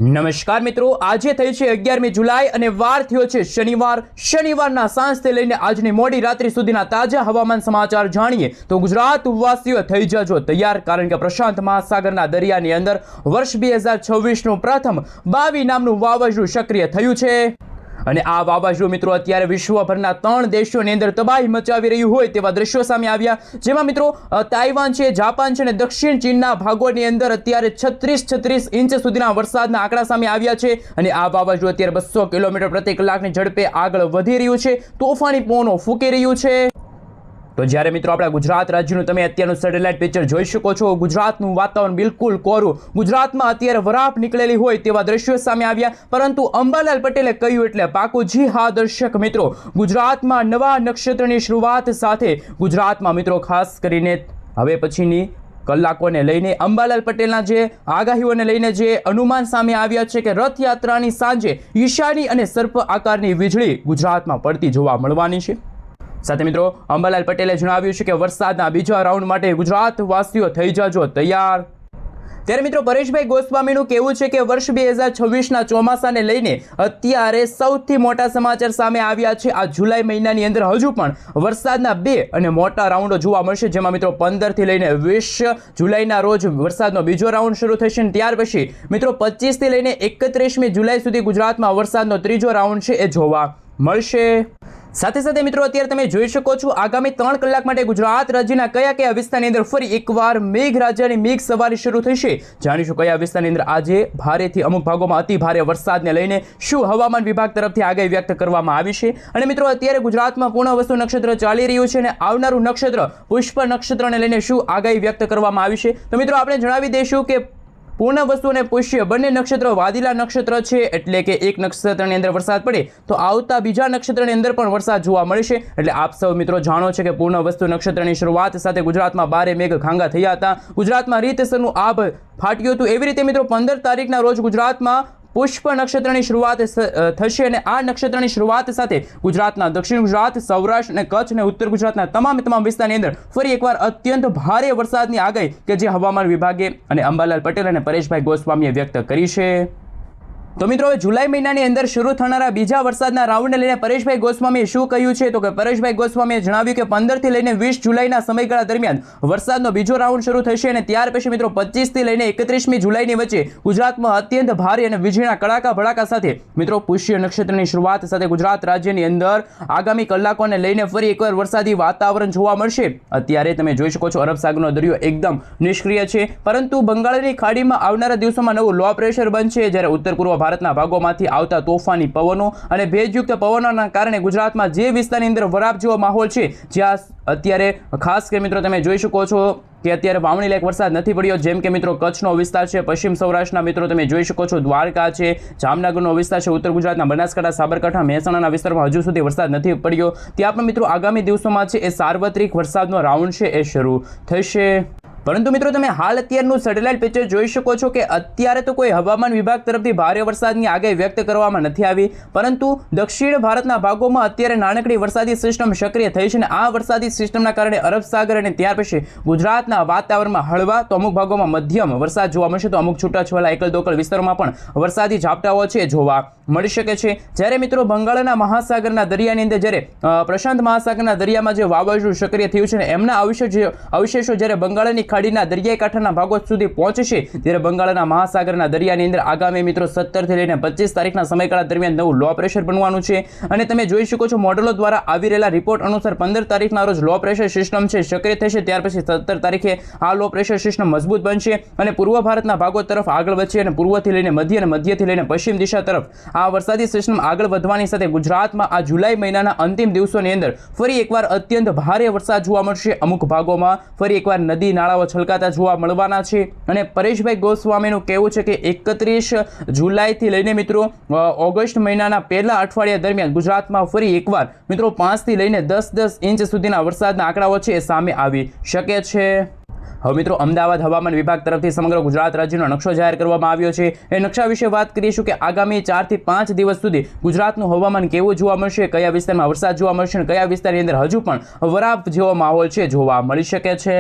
નમસ્કાર મિત્રો, આજે થઈ છે 11મી જુલાઈ અને વાર થયો છે શનિવાર. શનિવારના સાંજથી લઈને આજની મોડી રાત્રિ સુધીના તાજા હવામાન સમાચાર જાણીએ તો ગુજરાત વાસીઓ થઈ જજો તૈયાર, કારણ કે પ્રશાંત મહાસાગરના દરિયાની અંદર વર્ષ 2026નું પ્રથમ 22 નામનું વાવાઝોડું સક્રિય થયું છે. અને આ વાવાઝોડું મિત્રો અત્યારે વિશ્વભરના 3 દેશોની અંદર તબાહી મચાવી રહ્યું હોય તેવા દ્રશ્યો સામે આવ્યા, જેમાં મિત્રો તાઇવાન છે, જાપાન છે અને દક્ષિણ ચીનના ભાગોની અંદર અત્યારે 36 ઇંચ સુધીના વરસાદના આંકડા સામે આવ્યા છે. અને આ વાવાઝોડું અત્યારે 200 કિલોમીટર પ્રતિ કલાકની ઝડપે આગળ વધી રહ્યું છે, તોફાની પવનો ફૂંકી રહ્યું છે. તો જ્યારે મિત્રો આપણા ગુજરાત રાજ્યનું તમે અત્યારનું સેટેલાઇટ પિક્ચર જોઈ શકો છો, ગુજરાતનું વાતાવરણ બિલકુલ કોરું, ગુજરાતમાં અત્યારે વરાપ નીકળેલી હોય તેવા દ્રશ્યો સામે આવ્યા, પરંતુ અંબાલાલ પટેલે કહ્યું એટલે પાકું. જી હા દર્શક મિત્રો, ગુજરાતમાં નવા નક્ષત્રની શરૂઆત સાથે ગુજરાતમાં મિત્રો ખાસ કરીને હવે પછીની કલાકોને લઈને અંબાલાલ પટેલના જે આગાહીઓને લઈને જે અનુમાન સામે આવ્યા છે કે રથયાત્રાની સાંજે ઈશાની અને સર્પ આકારની વીજળી ગુજરાતમાં પડતી જોવા મળવાની છે. સાથે મિત્રો અંબાલાલ પટેલે જણાવ્યું છે કે વરસાદના બીજા રાઉન્ડ માટે ગુજરાત વાસીઓ થઈ જજો તૈયાર. ત્યારે મિત્રો પરેશભાઈ ગોસ્વામીનું કહેવું છે કે વર્ષ 2026ના ચોમાસાને લઈને અત્યારે સૌથી મોટા સમાચાર સામે આવ્યા છે. આ જુલાઈ મહિનાની અંદર હજુ પણ વરસાદના 2 અને મોટા રાઉન્ડો જોવા મળશે, જેમાં મિત્રો 15 થી લઈને 20 જુલાઈના રોજ વરસાદનો બીજો રાઉન્ડ શરૂ થશે. ત્યાર પછી મિત્રો 25 થી લઈને 31મી જુલાઈ સુધી ગુજરાતમાં વરસાદનો ત્રીજો રાઉન્ડ છે એ જોવા મળશે. સાથે મિત્રો અત્યારે તમે જોઈ શકો છો આગામી 3 કલાક માટે ગુજરાત રાજ્યના કયા વિસ્તારની અંદર ફરી એકવાર મેઘરાજાની મેઘ સવારી શરૂ થશે. જાણીશું કયા વિસ્તારની અંદર આજે ભારેથી અમુક ભાગોમાં અતિ ભારે વરસાદને લઈને શું હવામાન વિભાગ તરફથી આગાહી વ્યક્ત કરવામાં આવી છે. અને મિત્રો અત્યારે ગુજરાતમાં પૂર્ણવસુ નક્ષત્ર ચાલી રહ્યું છે અને આવનારું નક્ષત્ર પુષ્પ નક્ષત્રને લઈને શું આગાહી વ્યક્ત કરવામાં આવી છે. તો મિત્રો આપણે જણાવી દઈશું કે પૂર્ણવસુ અને પુષ્ય બંને નક્ષત્રો વાદીલા નક્ષત્ર છે, એટલે કે એક નક્ષત્રની અંદર વરસાદ પડે તો આવતા બીજા નક્ષત્રની અંદર પણ વરસાદ જોવા મળશે. એટલે આપ સૌ મિત્રો જાણો છો કે પૂર્ણવસુ નક્ષત્રની શરૂઆત સાથે ગુજરાતમાં 12 મેઘ ખાંગા થયા હતા, ગુજરાતમાં રીતસરનું આભ ફાટ્યું હતું. એવી રીતે મિત્રો 15 તારીખના રોજ ગુજરાતમાં પુષ્પ નક્ષત્રની શરૂઆત થશે અને આ નક્ષત્રની શરૂઆત સાથે ગુજરાતના દક્ષિણ ગુજરાત, સૌરાષ્ટ્ર અને કચ્છ અને ઉત્તર ગુજરાતના તમામ વિસ્તારની અંદર ફરી એકવાર અત્યંત ભારે વરસાદની આગાહી કે જે હવામાન વિભાગે અને અંબાલાલ પટેલ અને પરેશભાઈ ગોસ્વામીએ વ્યક્ત કરી છે. તો મિત્રો હવે જુલાઈ મહિનાની અંદર શરૂ થનારા બીજા વરસાદના રાઉન્ડને લઈને પરેશભાઈ ગોસ્વામીએ શું કહ્યું છે, તો કે પરેશભાઈ ગોસ્વામીએ જણાવ્યું કે 15 થી લઈને 20 જુલાઈના સમયગાળા દરમિયાન વરસાદનો બીજો રાઉન્ડ શરૂ થશે અને ત્યાર પછી મિત્રો 25 થી લઈને 31મી જુલાઈની વચ્ચે ગુજરાતમાં અત્યંત ભારે અને વીજળીના કડાકા ભડાકા સાથે મિત્રો પુષ્ય નક્ષત્રની શરૂઆત સાથે ગુજરાત રાજ્યની અંદર આગામી કલાકોને લઈને ફરી એકવાર વરસાદી વાતાવરણ જોવા મળશે. અત્યારે તમે જોઈ શકો છો અરબ સાગરનો દરિયો એકદમ નિષ્ક્રિય છે, પરંતુ બંગાળની ખાડીમાં આવનારા દિવસોમાં નવું લો પ્રેશર બનશે, જ્યારે ઉત્તર પૂર્વ ભારતના ભાગોમાંથી આવતા તોફાની પવનો અને ભેજયુક્ત પવનોના કારણે ગુજરાતમાં જે વિસ્તારની અંદર વરાપ જેવો માહોલ છે, જ્યાં અત્યારે ખાસ કરીને મિત્રો તમે જોઈ શકો છો કે અત્યારે વાવણી લાયક વરસાદ નથી પડ્યો, જેમ કે મિત્રો કચ્છનો વિસ્તાર છે, પશ્ચિમ સૌરાષ્ટ્રના મિત્રો તમે જોઈ શકો છો દ્વારકા છે, જામનગરનો વિસ્તાર છે, ઉત્તર ગુજરાતના બનાસકાંઠા, સાબરકાંઠા, મહેસાણાના વિસ્તારમાં હજુ સુધી વરસાદ નથી પડ્યો. ત્યાં પણ મિત્રો આગામી દિવસોમાં છે એ સાર્વત્રિક વરસાદનો રાઉન્ડ છે એ શરૂ થશે. પરંતુ મિત્રો તમે હાલ અત્યારનું સેટેલાઇટ પિક્ચર જોઈ શકો છો કે અત્યારે તો કોઈ હવામાન વિભાગ તરફથી ભારે વરસાદની આગાહી વ્યક્ત કરવામાં નથી આવી, પરંતુ દક્ષિણ ભારતના ભાગોમાં અત્યારે નાનકડી વરસાદી સિસ્ટમ સક્રિય થઈ છે અને આ વરસાદી સિસ્ટમના કારણે અરબ સાગર અને ત્યાર પછી ગુજરાતના વાતાવરણમાં હળવા તો અમુક ભાગોમાં મધ્યમ વરસાદ જોવા મળશે, તો અમુક છૂટાછવાયા એકલ દોકલ વિસ્તારોમાં પણ વરસાદી ઝાપટાઓ છે જોવા મળી શકે છે. જ્યારે મિત્રો બંગાળના મહાસાગરના દરિયાની અંદર જ્યારે પ્રશાંત મહાસાગરના દરિયામાં જે વાવાઝોડું સક્રિય થયું છે ને એમના અવશેષો જ્યારે બંગાળની ખાડીના દરિયાઈ કાંઠાના ભાગો સુધી પહોંચશે, ત્યારે બંગાળના મહાસાગરના દરિયાની અંદર આગામી મિત્રો 17 થી લઈને 25 તારીખના સમયગાળા દરમિયાન નવું લો પ્રેશર બનવાનું છે. અને તમે જોઈ શકો છો મોડેલો દ્વારા આવી રહેલા રિપોર્ટ અનુસાર 15 તારીખના રોજ લો પ્રેશર સિસ્ટમ છે સક્રિય થશે, ત્યાર પછી 17 તારીખે આ લો પ્રેશર સિસ્ટમ મજબૂત બનશે અને પૂર્વ ભારતના ભાગો તરફ આગળ વધશે અને પૂર્વથી લઈને મધ્ય અને મધ્યથી લઈને પશ્ચિમ દિશા તરફ આ વરસાદી સિસ્ટમ આગળ વધવાની સાથે ગુજરાતમાં આ જુલાઈ મહિનાના અંતિમ દિવસોની અંદર ફરી એકવાર અત્યંત ભારે વરસાદ જોવા મળશે. અમુક ભાગોમાં ફરી એકવાર નદી નાળાઓ છલકાતા જોવા મળવાના છે. અને પરેશભાઈ ગોસ્વામીનું કહેવું છે કે 31 જુલાઈથી લઈને મિત્રો ઓગસ્ટ મહિનાના પહેલા અઠવાડિયા દરમિયાન ગુજરાતમાં ફરી એકવાર મિત્રો 5 થી લઈને 10 ઇંચ સુધીના વરસાદના આંકડાઓ છે એ સામે આવી શકે છે. હવે મિત્રો અમદાવાદ હવામાન વિભાગ તરફથી સમગ્ર ગુજરાત રાજ્યનો નકશો જાહેર કરવામાં આવ્યો છે. એ નકશા વિશે વાત કરીશું કે આગામી 4 થી 5 દિવસ સુધી ગુજરાતનું હવામાન કેવું જોવા મળશે, કયા વિસ્તારમાં વરસાદ જોવા મળશે અને કયા વિસ્તારની અંદર હજુ પણ વરાપ જેવો માહોલ છે જોવા મળી શકે છે.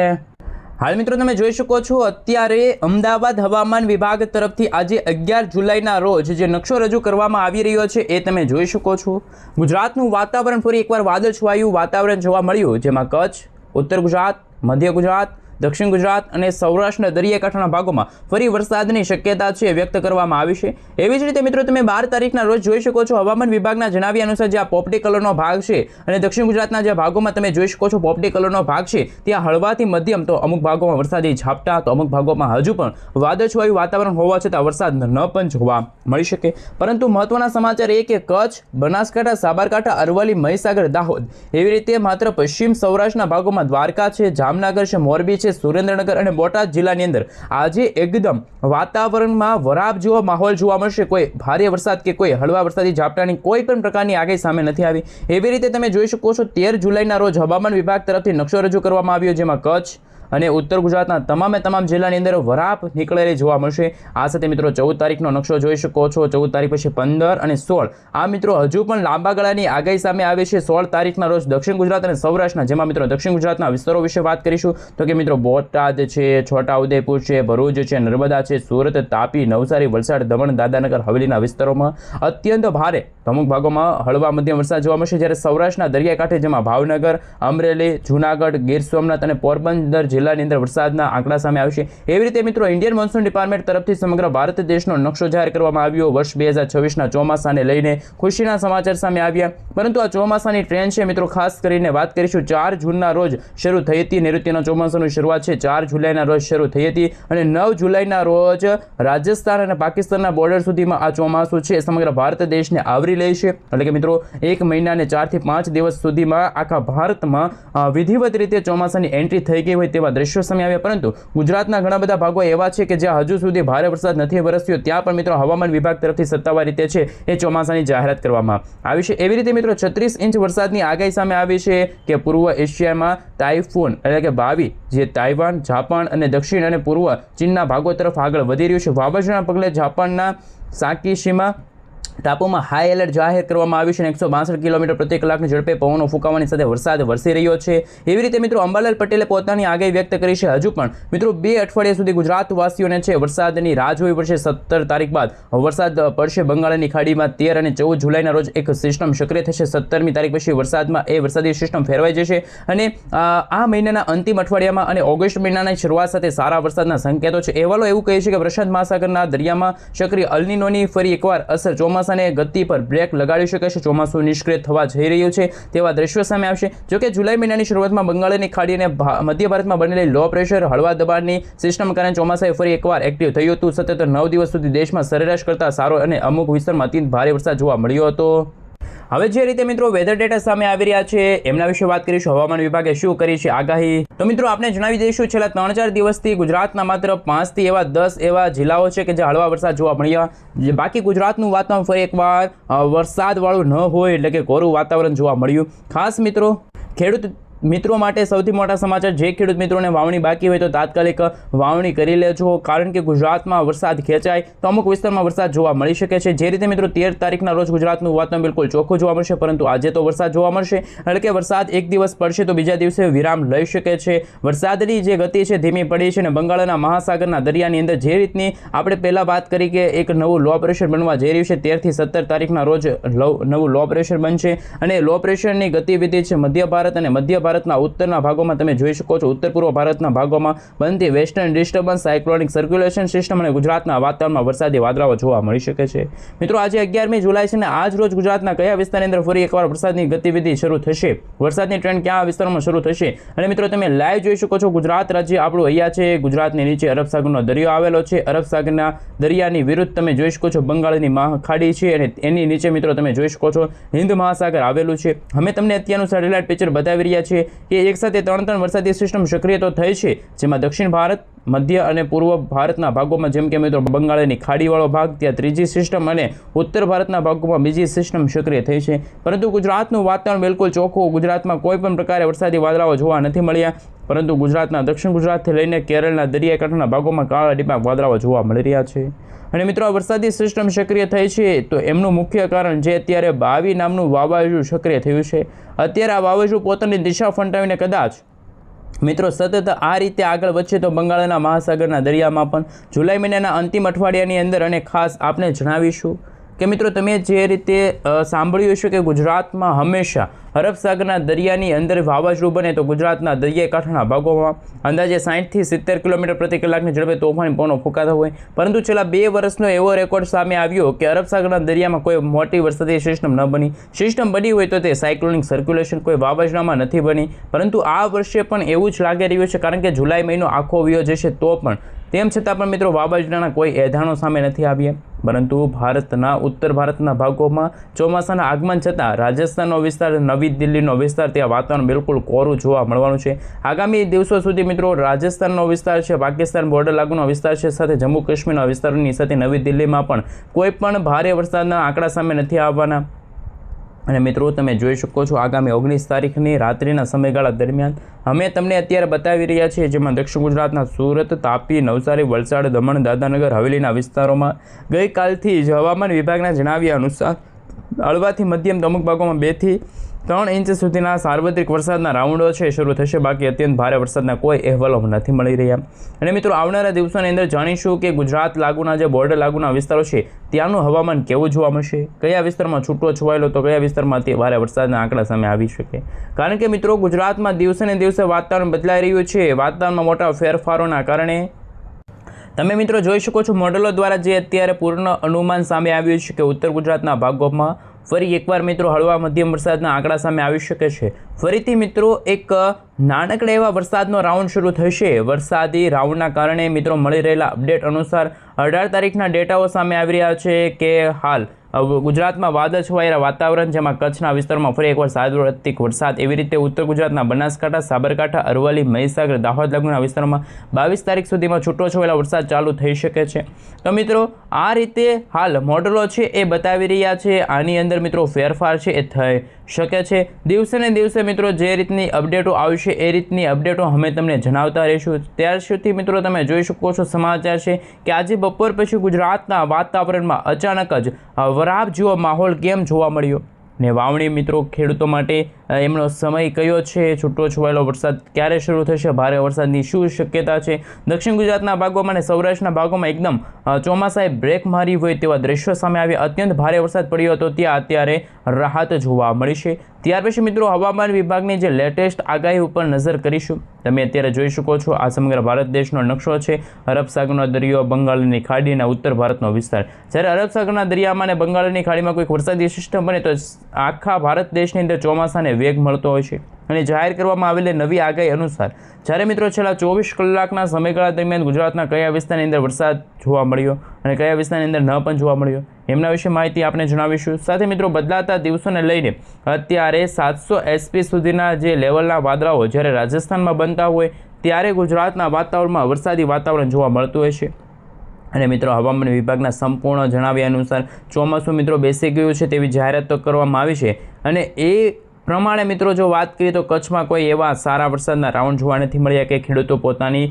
હાલ મિત્રો તમે જોઈ શકો છો અત્યારે અમદાવાદ હવામાન વિભાગ તરફથી આજે 11 જુલાઈના રોજ જે નકશો રજૂ કરવામાં આવી રહ્યો છે એ તમે જોઈ શકો છો. ગુજરાતનું વાતાવરણ ફરી એકવાર વાદળછવાયું વાતાવરણ જોવા મળ્યું, જેમાં કચ્છ, ઉત્તર ગુજરાત, મધ્ય ગુજરાત, દક્ષિણ ગુજરાત અને સૌરાષ્ટ્રના દરિયાકાંઠાના ભાગોમાં ફરી વરસાદની શક્યતા છે વ્યક્ત કરવામાં આવી છે. એવી જ રીતે મિત્રો તમે 12 તારીખના રોજ જોઈ શકો છો હવામાન વિભાગના જણાવ્યા અનુસાર જે આ પોપટી કલરનો ભાગ છે અને દક્ષિણ ગુજરાતના જે ભાગોમાં તમે જોઈ શકો છો પોપટી કલરનો ભાગ છે ત્યાં હળવાથી મધ્યમ તો અમુક ભાગોમાં વરસાદી ઝાપટા તો અમુક ભાગોમાં હજુ પણ વાદળછવાયું વાતાવરણ હોવા છતાં વરસાદ ન પણ જોવા મળી શકે. પરંતુ મહત્વના સમાચાર એ કે કચ્છ, બનાસકાંઠા, સાબરકાંઠા, અરવલ્લી, મહીસાગર, દાહોદ એવી રીતે માત્ર પશ્ચિમ સૌરાષ્ટ્રના ભાગોમાં દ્વારકા છે, જામનગર છે, મોરબી છે, સુરેન્દ્રનગર અને બોટાદ જિલ્લાની અંદર આજે એકદમ વાતાવરણમાં વરાપ જેવો માહોલ જોવા મળશે. કોઈ ભારે વરસાદ કે કોઈ હળવા વરસાદી ઝાપટાની કોઈ પણ પ્રકારની આગાહી સામે નથી આવી. એવી રીતે તમે જોઈ શકો છો 13 જુલાઈના રોજ હવામાન વિભાગ તરફથી નકશો રજૂ કરવામાં આવ્યો, જેમાં કચ્છ અને ઉત્તર ગુજરાતના તમામ જિલ્લાની અંદર વરાપ નીકળેલી જોવા મળશે. આ સાથે મિત્રો 14 તારીખનો નકશો જોઈ શકો છો. 14 તારીખ પછી 15 અને 16 આ મિત્રો હજુ પણ લાંબા ગાળાની આગાહી સામે આવે છે. 16 તારીખના રોજ દક્ષિણ ગુજરાત અને સૌરાષ્ટ્રના, જેમાં મિત્રો દક્ષિણ ગુજરાતના વિસ્તારો વિશે વાત કરીશું તો કે મિત્રો બોટાદ છે, છોટાઉદેપુર છે, ભરૂચ છે, નર્મદા છે, સુરત, તાપી, નવસારી, વલસાડ, દમણ, દાદરાનગર હવેલીના વિસ્તારોમાં અત્યંત ભારે અમુક ભાગોમાં હળવા મધ્યમ વરસાદ જોવા મળશે. જ્યારે સૌરાષ્ટ્રના દરિયાકાંઠે જેમાં ભાવનગર, અમરેલી, જૂનાગઢ, ગીર સોમનાથ અને પોરબંદર જિલ્લાની અંદર વરસાદના આંકડા સામે આવશે. એવી રીતે મિત્રો ઇન્ડિયન મોન્સૂન ડિપાર્ટમેન્ટ તરફથી સમગ્ર ભારત દેશનો નકશો જાહેર કરવામાં આવ્યો. વર્ષ 2026ના ચોમાસાને લઈને ખુશીના સમાચાર સામે આવ્યા. પરંતુ આ ચોમાસાની ટ્રેન્ડ છે મિત્રો, ખાસ કરીને વાત કરીશું 4 જૂનના રોજ શરૂ થઈ હતી. નૈઋત્યના ચોમાસાની શરૂઆત છે 4 જુલાઈના રોજ શરૂ થઈ હતી અને 9 જુલાઈના રોજ રાજસ્થાન અને પાકિસ્તાનના બોર્ડર સુધીમાં આ ચોમાસું છે સમગ્ર ભારત દેશને આવરી લે છે. એટલે કે મિત્રો 1 મહિનાને 4 થી 5 દિવસ સુધીમાં આખા ભારતમાં વિધિવત રીતે ચોમાસાની એન્ટ્રી થઈ ગઈ હોય તેવા દ્રશ્યો સામે આવ્યા. પરંતુ ગુજરાતના ઘણા બધા ભાગો એવા છે કે જ્યાં હજુ સુધી ભારે વરસાદ નથી વરસ્યો, ત્યાં પણ મિત્રો હવામાન વિભાગ તરફથી સત્તાવાર રીતે છે એ ચોમાસાની જાહેરાત કરવામાં આવી છે. એવી રીતે મિત્રો 36 ઇંચ વરસાદની આગાહી સામે આવી છે કે પૂર્વ એશિયામાં તાઇફૂન એટલે કે બાવી જે તાઇવાન, જાપાન અને દક્ષિણ અને પૂર્વ ચીનના ભાગો તરફ આગળ વધી રહ્યું છે. વાવાઝોડાના પગલે જાપાનના સાકીશીમા ટાપુમાં હાઈ એલર્ટ જાહેર કરવામાં આવ્યું છે અને 162 કિલોમીટર પ્રતિ કલાકની ઝડપે પવનો ફૂંકાવાની સાથે વરસાદ વરસી રહ્યો છે. એવી રીતે મિત્રો અંબાલાલ પટેલે પોતાની આગાહી વ્યક્ત કરી છે. હજુ પણ મિત્રો 2 અઠવાડિયા સુધી ગુજરાતવાસીઓને છે વરસાદની રાહ જોવી પડશે. 17 તારીખ બાદ વરસાદ પડશે બંગાળની ખાડીમાં. 13 અને 14 જુલાઈના રોજ એક સિસ્ટમ સક્રિય થશે. 17મી તારીખ પછી વરસાદી સિસ્ટમ ફેરવાઈ જશે અને આ મહિનાના અંતિમ અઠવાડિયામાં અને ઓગસ્ટ મહિનાની શરૂઆત સાથે સારા વરસાદના સંકેતો છે. અહેવાલો એવું કહે છે કે પ્રશાંત મહાસાગરના દરિયામાં સક્રિય અલ્નિનોની ફરી એકવાર અસર ચોમાસાને ગતિ પર બ્રેક લગાડી શકે છે. ચોમાસું નિષ્ક્રિય થવા જઈ રહ્યું છે તેવા દ્રશ્યો સામે આવશે. જોકે જુલાઈ મહિનાની શરૂઆતમાં બંગાળની ખાડી અને મધ્ય ભારતમાં બનેલી લો પ્રેશર હળવા દબાણની સિસ્ટમ કારણે ચોમાસાએ ફરી એકવાર એક્ટિવ થયું હતું. સતત 9 દિવસ સુધી દેશમાં સરેરાશ કરતાં સારો અને અમુક વિસ્તારમાં અત્યંત ભારે વરસાદ જોવા મળ્યો હતો. હવે જે રીતે મિત્રો વેધર ડેટા સામે આવી રહ્યા છે એમના વિશે વાત કરીશું. હવામાન વિભાગે શું કરી છે આગાહી, તો મિત્રો આપણે જણાવી દઈશું છેલ્લા 3-4 દિવસથી ગુજરાતના માત્ર 5 થી 10 એવા જિલ્લાઓ છે કે જે હળવા વરસાદ જોવા મળ્યા. બાકી ગુજરાતનું વાતાવરણ ફરી એકવાર વરસાદવાળું ન હોય એટલે કે કોરું વાતાવરણ જોવા મળ્યું. ખાસ મિત્રો ખેડૂત મિત્રો માટે સૌથી મોટા સમાચાર, જે ખેડૂત મિત્રોને વાવણી બાકી હોય તો તાત્કાલિક વાવણી કરી લેજો, કારણ કે ગુજરાતમાં વરસાદ ખેંચાય તો અમુક વિસ્તારમાં વરસાદ જોવા મળી શકે છે. જે રીતે મિત્રો 13 તારીખના રોજ ગુજરાતનું વાતાવરણ બિલકુલ ચોખ્ખું જોવા મળશે, પરંતુ આજે તો વરસાદ જોવા મળશે. એટલે કે વરસાદ એક દિવસ પડશે તો બીજા દિવસે વિરામ લઈ શકે છે. વરસાદની જે ગતિ છે ધીમી પડી છે અને બંગાળના મહાસાગરના દરિયાની અંદર જે રીતની આપણે પહેલાં વાત કરી કે એક નવું લો પ્રેશર બનવા જઈ રહ્યું છે, 13 થી 17 તારીખના રોજ નવું લો પ્રેશર બનશે અને લો પ્રેશરની ગતિવિધિ છે મધ્ય ભારત અને મધ્ય ભારતના ઉત્તરના ભાગોમાં તમે જોઈ શકો છો. ઉત્તર પૂર્વ ભારતના ભાગોમાં બનતી western disturbance, cyclonic circulation system અને ગુજરાતના વાતાવરણમાં વરસાદી વાદળાઓ જોવા મળી શકે છે. મિત્રો આજે 11મી જુલાઈ છે અને આજ રોજ ગુજરાતના કયા વિસ્તારની અંદર ફરી એકવાર વરસાદની ગતિવિધિ શરૂ થશે, વરસાદની ટ્રેન્ડ કયા વિસ્તારોમાં શરૂ થશે અને મિત્રો તમે લાઈવ જોઈ શકો છો. ગુજરાત રાજ્ય આપણું અહીંયા છે. ગુજરાતની નીચે અરબ સાગરનો દરિયો આવેલો છે. અરબ સાગરના દરિયાની વિરુદ્ધ તમે જોઈ શકો છો બંગાળની ખાડી છે અને એની નીચે મિત્રો તમે જોઈ શકો છો હિન્દ મહાસાગર આવેલું છે. અમે તમને અત્યારનું સેટેલાઇટ પિક્ચર બતાવી રહ્યા છીએ કે એક સાથે 3 વરસાદી સિસ્ટમ સક્રિય તો થઈ છે, જેમાં દક્ષિણ ભારત, મધ્ય અને પૂર્વ ભારતના ભાગોમાં જેમ કે મિત્રો બંગાળની ખાડીવાળો ભાગ ત્યાં ત્રીજી સિસ્ટમ અને ઉત્તર ભારતના ભાગોમાં બીજી સિસ્ટમ સક્રિય થઈ છે. પરંતુ ગુજરાતનું વાતાવરણ બિલકુલ ચોખ્ખું. ગુજરાતમાં કોઈ પણ પ્રકારે વરસાદી વાદળાઓ જોવા નથી મળ્યા, પરંતુ ગુજરાતના દક્ષિણ ગુજરાતથી લઈને કેરળના દરિયાકાંઠાના ભાગોમાં કાળા ડિબાંગ વાદળાઓ જોવા મળી રહ્યા છે. અને મિત્રો આ વરસાદી સિસ્ટમ સક્રિય થઈ છે તો એમનું મુખ્ય કારણ જે અત્યારે બાવી નામનું વાવાઝોડું સક્રિય થયું છે. અત્યારે આ વાવાઝોડું પોતાની દિશા ફંટાવીને કદાચ મિત્રો સતત આ રીતે આગળ વધશે તો બંગાળના મહાસાગરના દરિયામાં પણ જુલાઈ મહિનાના અંતિમ અઠવાડિયાની અંદર અને ખાસ આપને જણાવીશું કે મિત્રો તમે જે રીતે સાંભળ્યું હશે કે ગુજરાતમાં હંમેશા અરબ સાગરના દરિયાની અંદર વાવાઝોડું બને તો ગુજરાતના દરિયાઈ કાંઠાના ભાગોમાં અંદાજે 60થી 70 કિલોમીટર પ્રતિ કલાકની ઝડપે તોફાની પવનો ફૂંકાતા હોય, પરંતુ છેલ્લા 2 વર્ષનો એવો રેકોર્ડ સામે આવ્યો કે અરબ સાગરના દરિયામાં કોઈ મોટી વરસાદી સિસ્ટમ ન બની. સિસ્ટમ બની હોય તો તે સાયક્લોનિક સર્ક્યુલેશન કોઈ વાવાઝોડામાં નથી બની, પરંતુ આ વર્ષે પણ એવું જ લાગી રહ્યું છે, કારણ કે જુલાઈ મહિનો આખો વયો જશે તો પણ તેમ છતાં પણ મિત્રો વાવાઝોડાના કોઈ એધાણો સામે નથી આવ્યા. પરંતુ ભારતના ઉત્તર ભારતના ભાગોમાં ચોમાસાના આગમન છતાં રાજસ્થાનનો વિસ્તાર, નવી દિલ્હીનો વિસ્તાર, ત્યાં વાતાવરણ બિલકુલ કોરું જોવા મળવાનું છે. આગામી દિવસો સુધી મિત્રો રાજસ્થાનનો વિસ્તાર છે, પાકિસ્તાન બોર્ડર લાગુનો વિસ્તાર છે, સાથે જમ્મુ કાશ્મીરના વિસ્તારોની સાથે નવી દિલ્હીમાં પણ કોઈ પણ ભારે વરસાદના આંકડા સામે નથી આવવાના. અને મિત્રો તમે જોઈ શકો છો આગામી 19 તારીખની રાત્રિના સમયગાળા દરમિયાન અમે તમને અત્યારે બતાવી રહ્યા છીએ, જેમાં દક્ષિણ ગુજરાતના સુરત, તાપી, નવસારી, વલસાડ, દમણ, દાદરાનગર હવેલીના વિસ્તારોમાં ગઈકાલથી જ હવામાન વિભાગના જણાવ્યા અનુસાર હળવાથી મધ્યમ અમુક ભાગોમાં 2 થી 3 ઇંચ સુધીના સાર્વત્રિક વરસાદના રાઉન્ડો છે શરૂ થશે. બાકી અત્યંત ભારે વરસાદના કોઈ અહેવાલો નથી મળી રહ્યા. અને મિત્રો આવનારા દિવસોની અંદર જાણીશું કે ગુજરાત લાગુના જે બોર્ડર લાગુના વિસ્તારો છે ત્યાંનું હવામાન કેવું જોવા મળશે, કયા વિસ્તારમાં છૂટો છવાયેલો તો કયા વિસ્તારમાં અતિ ભારે વરસાદના આંકડા સામે આવી શકે. કારણ કે મિત્રો ગુજરાતમાં દિવસે ને દિવસે વાતાવરણ બદલાઈ રહ્યું છે. વાતાવરણમાં મોટા ફેરફારોના કારણે તમે મિત્રો જોઈ શકો છો મોડેલો દ્વારા જે અત્યારે પૂર્ણ અનુમાન સામે આવ્યું છે કે ઉત્તર ગુજરાતના ભાગોમાં ફરી એકવાર મિત્રો હળવા મધ્યમ વરસાદના આંકડા સામે આવી શકે છે. ફરીથી મિત્રો એક નાનકડા એવા વરસાદનો રાઉન્ડ શરૂ થશે. વરસાદી રાઉન્ડના કારણે મિત્રો મળી રહેલા અપડેટ અનુસાર 18 તારીખના ડેટાઓ સામે આવી રહ્યા છે કે હાલ ગુજરાતમાં વાદળ છવાયેલા વાતાવરણ, જેમાં કચ્છના વિસ્તારમાં ફરી એકવાર સાર્વત્રિક વરસાદ, એવી રીતે ઉત્તર ગુજરાતના બનાસકાંઠા, સાબરકાંઠા, અરવલ્લી, મહીસાગર, દાહોદ લાગુના વિસ્તારોમાં 22 તારીખ સુધીમાં છૂટો છવાયેલા વરસાદ ચાલુ થઈ શકે છે. તો મિત્રો આ રીતે હાલ મોડલો છે એ બતાવી રહ્યા છે. આની અંદર મિત્રો ફેરફાર છે એ થઈ શકે છે. દિવસે ને દિવસે મિત્રો જે રીતની અપડેટો આવશે એ રીતની અપડેટો અમે તમને જણાવતા રહીશું. ત્યાર સુધી મિત્રો તમે જોઈ શકો છો સમાચાર છે કે આજે બપોર પછી ગુજરાતના વાતાવરણમાં અચાનક જ વરાપ જેવો માહોલ કેમ જોવા મળ્યો ને વાવણી મિત્રો ખેડૂતો માટે એમનો સમય કયો છે, છૂટો છવાયેલો વરસાદ ક્યારે શરૂ થશે, ભારે વરસાદની શું શક્યતા છે. દક્ષિણ ગુજરાતના ભાગોમાં અને સૌરાષ્ટ્રના ભાગોમાં એકદમ ચોમાસાએ બ્રેક મારી હોય તેવા દ્રશ્યો સામે આવ્યા. અત્યંત ભારે વરસાદ પડ્યો હતો, ત્યાં અત્યારે રાહત જોવા મળી છે. ત્યાર પછી મિત્રો હવામાન વિભાગની જે લેટેસ્ટ આગાહી ઉપર નજર કરીશું. તમે અત્યારે જોઈ શકો છો આ સમગ્ર ભારત દેશનો નકશો છે. અરબ સાગરનો દરિયો, બંગાળની ખાડી અને ઉત્તર ભારતનો વિસ્તાર. જ્યારે અરબ સાગરના દરિયામાં અને બંગાળની ખાડીમાં કોઈક વરસાદી સિસ્ટમ બને તો આખા ભારત દેશની અંદર ચોમાસાને વેગ મળતો હોય છે. અને જાહેર કરવામાં આવેલી નવી આગાહી અનુસાર જ્યારે મિત્રો છેલ્લા 24 કલાકના સમયગાળા દરમિયાન ગુજરાતના કયા વિસ્તારની અંદર વરસાદ જોવા મળ્યો અને કયા વિસ્તારની અંદર ન પણ જોવા મળ્યો, એમના વિશે માહિતી આપણે જણાવીશું. સાથે મિત્રો બદલાતા દિવસોને લઈને અત્યારે 700 SP સુધીના જે લેવલના વાદળાઓ જ્યારે રાજસ્થાનમાં બનતા હોય ત્યારે ગુજરાતના વાતાવરણમાં વરસાદી વાતાવરણ જોવા મળતું હોય છે. અને મિત્રો હવામાન વિભાગના સંપૂર્ણ જણાવ્યા અનુસાર ચોમાસું મિત્રો બેસી ગયું છે તેવી જાહેરાત તો કરવામાં આવી છે. અને એ પ્રમાણે મિત્રો જો વાત કરીએ તો કચ્છમાં કોઈ એવા સારા વરસાદના રાઉન્ડ જોવા નથી મળ્યા કે ખેડૂતો પોતાની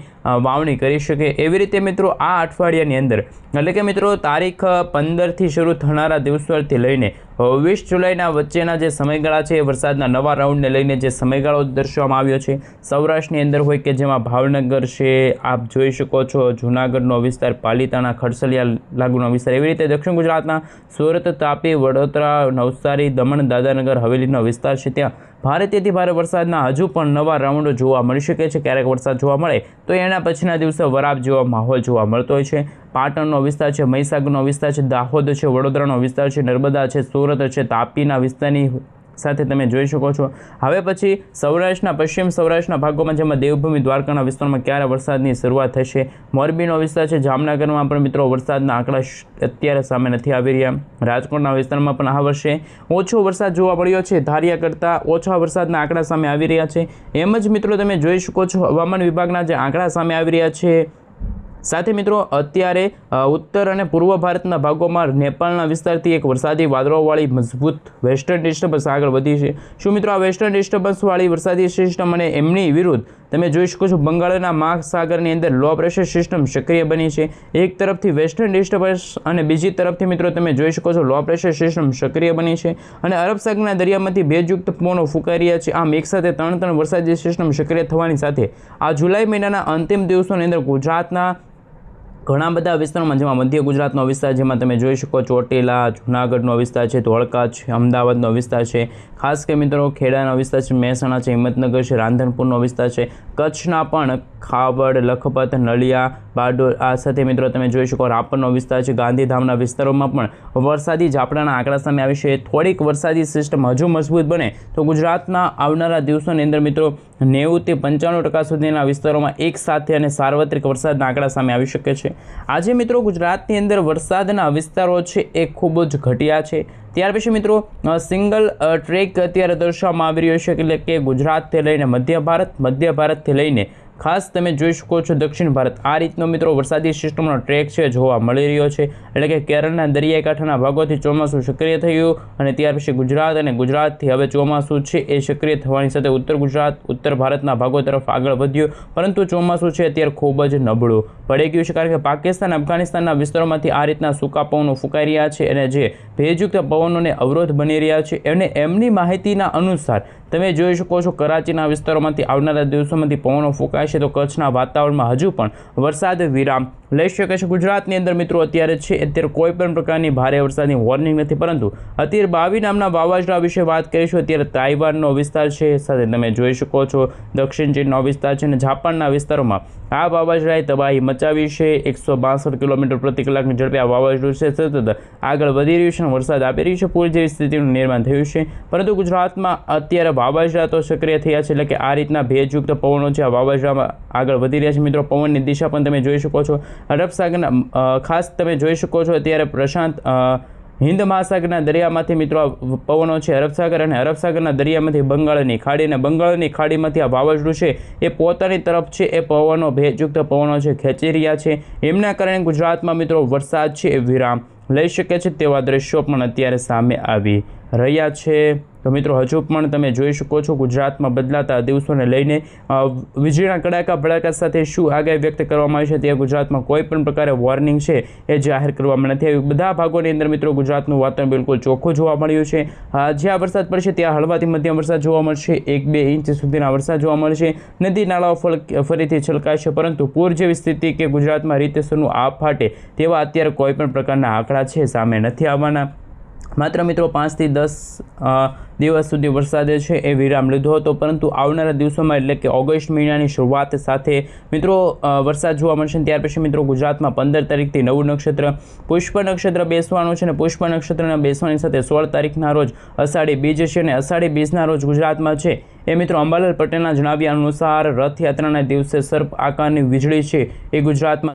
વાવણી કરી શકે. એવી રીતે મિત્રો આ અઠવાડિયાની અંદર એટલે કે મિત્રો તારીખ 15થી શરૂ થનારા દિવસોથી લઈને 20 જુલાઈના વચ્ચેના જે સમયગાળા છે એ વરસાદના નવા રાઉન્ડને લઈને જે સમયગાળો દર્શાવવામાં આવ્યો છે. સૌરાષ્ટ્રની અંદર હોય કે જેમાં ભાવનગર છે, આપ જોઈ શકો છો જૂનાગઢનો વિસ્તાર, પાલીતાણા, ખડસલિયા લાગુનો વિસ્તાર, એવી રીતે દક્ષિણ ગુજરાતના સુરત, તાપી, વડોદરા, નવસારી, દમણ, દાદરાનગર હવેલીનો વિસ્તાર છે ત્યાં ભારેથી ભારે વરસાદના હજુ પણ નવા રાઉન્ડો જોવા મળી શકે છે. ક્યારેક વરસાદ જોવા મળે તો એના પછીના દિવસે વરાપ જેવો માહોલ જોવા મળતો હોય છે. પાટણનો વિસ્તાર છે, મહીસાગરનો વિસ્તાર છે, દાહોદ છે, વડોદરાનો વિસ્તાર છે, નર્મદા છે, સુરત છે, તાપીના વિસ્તારની સાથે તમે જોઈ શકો છો. હવે પછી સૌરાષ્ટ્રના પશ્ચિમ સૌરાષ્ટ્રના ભાગોમાં જેમાં દેવભૂમિ દ્વારકાના વિસ્તારમાં ક્યારે વરસાદની શરૂઆત થશે. મોરબીનો વિસ્તાર છે, જામનગરમાં પણ મિત્રો વરસાદના આંકડા અત્યારે સામે નથી આવી રહ્યા. રાજકોટના વિસ્તારમાં પણ આ વર્ષે ઓછો વરસાદ જોવા મળ્યો છે, ધાર્યા કરતાં ઓછા વરસાદના આંકડા સામે આવી રહ્યા છે. એમ જ મિત્રો તમે જોઈ શકો છો હવામાન વિભાગના જે આંકડા સામે આવી રહ્યા છે સાથે મિત્રો અત્યારે ઉત્તર અને પૂર્વ ભારતના ભાગોમાં નેપાળના વિસ્તારથી એક વરસાદી વાદળોવાળી મજબૂત વેસ્ટર્ન ડિસ્ટર્બન્સ આગળ વધી છે. શું મિત્રો આ વેસ્ટર્ન ડિસ્ટર્બન્સવાળી વરસાદી સિસ્ટમ અને એમની વિરુદ્ધ તમે જોઈ શકો છો બંગાળના મહાસાગરની અંદર લો પ્રેશર સિસ્ટમ સક્રિય બની છે. એક તરફથી વેસ્ટર્ન ડિસ્ટર્બન્સ અને બીજી તરફથી મિત્રો તમે જોઈ શકો છો લો પ્રેશર સિસ્ટમ સક્રિય બની છે અને અરબ સાગરના દરિયામાંથી ભેજયુક્ત પવનો ફૂંકાઈ રહ્યા છે. આમ એક સાથે ત્રણ વરસાદી સિસ્ટમ સક્રિય થવાની સાથે આ જુલાઈ મહિનાના અંતિમ દિવસોની અંદર ગુજરાતના ઘણા બધા વિસ્તારોમાં, જેમાં મધ્ય ગુજરાતનો વિસ્તાર, જેમાં તમે જોઈ શકો ચોટીલા, જૂનાગઢનો વિસ્તાર છે, ધોળકા છે, અમદાવાદનો વિસ્તાર છે, ખાસ કે મિત્રો ખેડાનો વિસ્તાર છે, મહેસાણા છે, હિંમતનગર છે, રાંધનપુરનો વિસ્તાર છે, કચ્છના પણ ખાવડ, લખપત, નલિયા, બારડોલ, આ સાથે મિત્રો તમે જોઈ શકો રાપરનો વિસ્તાર છે, ગાંધીધામના વિસ્તારોમાં પણ વરસાદી ઝાપટાના આંકડા સામે આવી છે. થોડીક વરસાદી સિસ્ટમ હજુ મજબૂત બને તો ગુજરાતના આવનારા દિવસોની અંદર મિત્રો 90 થી 95% સુધીના વિસ્તારોમાં એક સાથે અને સાર્વત્રિક વરસાદના આંકડા સામે આવી શકે છે. આજે મિત્રો ગુજરાતની અંદર વરસાદના વિસ્તારો છે એ ખૂબ જ ઘટ્યા છે. ત્યાર પછી મિત્રો સિંગલ ટ્રેક અત્યારે દર્શાવવામાં આવી રહ્યો છે, એટલે કે ગુજરાતથી લઈને મધ્ય ભારતથી લઈને ખાસ તમે જોઈ શકો છો દક્ષિણ ભારત. આ રીતનો મિત્રો વરસાદી સિસ્ટમનો ટ્રેક છે જોવા મળી રહ્યો છે. એટલે કે કેરળના દરિયાઈ કાંઠાના ભાગોથી ચોમાસું સક્રિય થયું અને ત્યાર પછી ગુજરાત અને ગુજરાતથી હવે ચોમાસું છે એ સક્રિય થવાની સાથે ઉત્તર ગુજરાત, ઉત્તર ભારતના ભાગો તરફ આગળ વધ્યું. પરંતુ ચોમાસું છે અત્યારે ખૂબ જ નબળું પડી ગયું છે, કારણ કે પાકિસ્તાન, અફઘાનિસ્તાનના વિસ્તારોમાંથી આ રીતના સૂકા પવનો ફૂંકાઈ રહ્યા છે અને જે ભેજયુક્ત પવનોને અવરોધ બની રહ્યા છે. અને એમની માહિતીના અનુસાર તમે જોઈ શકો છો કરાચીના વિસ્તારોમાંથી આવનારા દિવસોમાંથી પવનો ફૂંકાય છે, તો કચ્છના વાતાવરણમાં હજુ પણ વરસાદ વિરામ લઈ શકે છે. ગુજરાતની અંદર મિત્રો અત્યારે કોઈ પણ પ્રકારની ભારે વરસાદની વોર્નિંગ નથી, પરંતુ અત્યારે 22 નામના વાવાઝોડા વિશે વાત કરીશું. અત્યારે તાઇવાનનો વિસ્તાર છે, સાથે તમે જોઈ શકો છો દક્ષિણ ચીનનો વિસ્તાર છે અને જાપાનના વિસ્તારોમાં આ વાવાઝોડાએ તબાહી મચાવી છે. 162 કિલોમીટર પ્રતિ કલાકની ઝડપે આ વાવાઝોડું છે સતત આગળ વધી રહ્યું છે અને વરસાદ આપી રહ્યું છે. પૂર જેવી સ્થિતિનું નિર્માણ થયું છે, પરંતુ ગુજરાતમાં અત્યારે વાવાઝોડા તો સક્રિય થયા છે, એટલે કે આ રીતના ભેજયુક્ત પવનો છે આ વાવાઝોડામાં આગળ વધી રહ્યા છે. મિત્રો પવનની દિશા પણ તમે જોઈ શકો છો અરબ સાગરના, ખાસ તમે જોઈ શકો છો અત્યારે પ્રશાંત હિન્દ મહાસાગરના દરિયામાંથી મિત્રો પવનો છે અરબ સાગર, અને અરબ સાગરના દરિયામાંથી બંગાળની ખાડી, અને બંગાળની ખાડીમાંથી આ વાવાઝોડું છે એ પોતાની તરફ છે એ પવનો, ભેજયુક્ત પવનો છે ખેંચી રહ્યા છે. એમના કારણે ગુજરાતમાં મિત્રો વરસાદ છે એ વિરામ લઈ શકે છે તેવા દ્રશ્યો પણ અત્યારે સામે આવી રહ્યા છે. તો મિત્રો હજુ પણ તમે જોઈ શકો છો ગુજરાતમાં બદલાતા દિવસોને લઈને વીજળીના કડાકા ભડાકા સાથે શું આગાહી વ્યક્ત કરવામાં આવી છે, તે ગુજરાતમાં કોઈ પણ પ્રકારે વોર્નિંગ છે એ જાહેર કરવામાં નથી આવી. બધા ભાગોની અંદર મિત્રો ગુજરાતનું વાતાવરણ બિલકુલ ચોખ્ખું જોવા મળ્યું છે. જ્યાં વરસાદ પડશે ત્યાં હળવાથી મધ્યમ વરસાદ જોવા મળશે, 1-2 ઇંચ સુધીના વરસાદ જોવા મળશે. નદી નાળાઓ ફરીથી છલકાશે, પરંતુ પૂર જેવી સ્થિતિ કે ગુજરાતમાં રીતસરનું આપ ફાટે તેવા અત્યારે કોઈ પણ પ્રકારના આંકડા છે સામે નથી આવવાના. માત્ર મિત્રો 5 થી 10 દિવસ સુધી વરસાદે છે એ વિરામ લીધો હતો, પરંતુ આવનારા દિવસોમાં એટલે કે ઓગસ્ટ મહિનાની શરૂઆત સાથે મિત્રો વરસાદ જોવા મળશે. ત્યાર પછી મિત્રો ગુજરાતમાં 15 તારીખથી નવું નક્ષત્ર પુષ્પ નક્ષત્ર બેસવાનું છે, અને પુષ્પ નક્ષત્રના બેસવાની સાથે 16 તારીખના રોજ અષાઢી બીજ છે, અને અષાઢી બીજના રોજ ગુજરાતમાં છે એ મિત્રો અંબાલાલ પટેલના જણાવ્યા અનુસાર રથયાત્રાના દિવસે સર્પ આકારની વીજળી છે એ ગુજરાતમાં